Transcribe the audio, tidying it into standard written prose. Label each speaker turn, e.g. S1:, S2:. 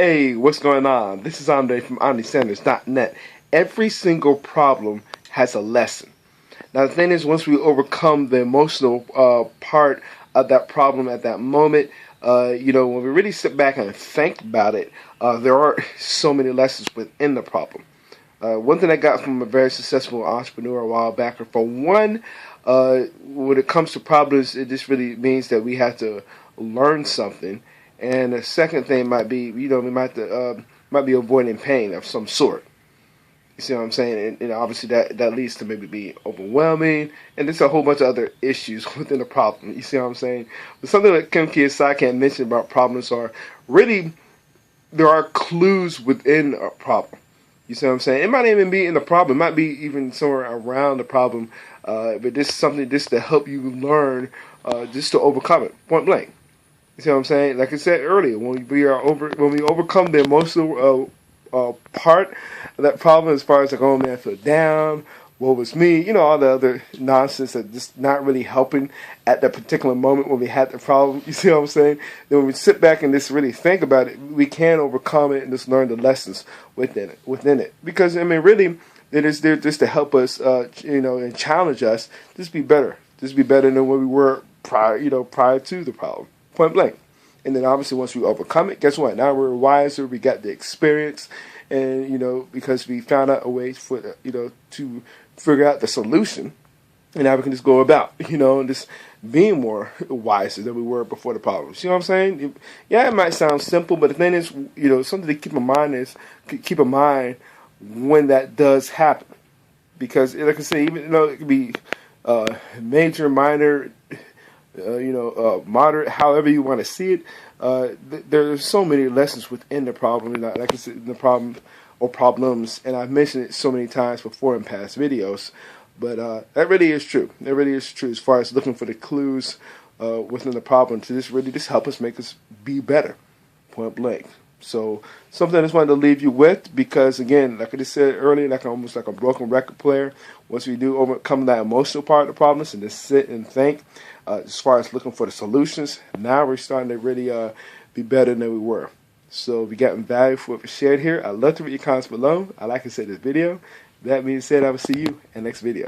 S1: Hey, what's going on? This is Andre from OmniSanders.net. Every single problem has a lesson. Now, the thing is, once we overcome the emotional part of that problem at that moment, when we really sit back and think about it, there are so many lessons within the problem. One thing I got from a very successful entrepreneur a while back, for one, when it comes to problems, it just really means that we have to learn something. And the second thing might be, we might be avoiding pain of some sort. You see what I'm saying? And obviously that leads to maybe being overwhelming, and there's a whole bunch of other issues within the problem. You see what I'm saying? But something that Kim Kiyosaki mentioned about problems are really, there are clues within a problem. You see what I'm saying? It might even be in the problem. It might be even somewhere around the problem. But this is something just to help you learn, just to overcome it, point blank. You see what I'm saying? Like I said earlier, when we overcome the emotional part of that problem, as far as like, oh man, I feel down, woe was me, all the other nonsense that just not really helping at that particular moment when we had the problem. You see what I'm saying? Then when we sit back and just really think about it, we can overcome it and just learn the lessons within it. Because really, it is there just to help us, and challenge us. Just be better than what we were prior to the problem. Point blank. And then obviously once we overcome it, guess what? Now we're wiser, we got the experience, and because we found out a way for to figure out the solution, and now we can just go about, and just being more wiser than we were before the problem. See what I'm saying? Yeah, it might sound simple, but the thing is, something to keep in mind when that does happen. Because like I say, even it could be major, minor, moderate, however you want to see it. There's so many lessons within the problem, like I said, the problem or problems, and I've mentioned it so many times before in past videos. But that really is true. It really is true as far as looking for the clues within the problem to just help us make us be better, point blank. So something I just wanted to leave you with, because again, like I just said earlier, almost like a broken record player, once we do overcome that emotional part of the problems and just sit and think, as far as looking for the solutions, now we're starting to really be better than we were. So if you gotten value for what we shared here, I'd love to read your comments below. I like to say this video. That being said, I will see you in the next video.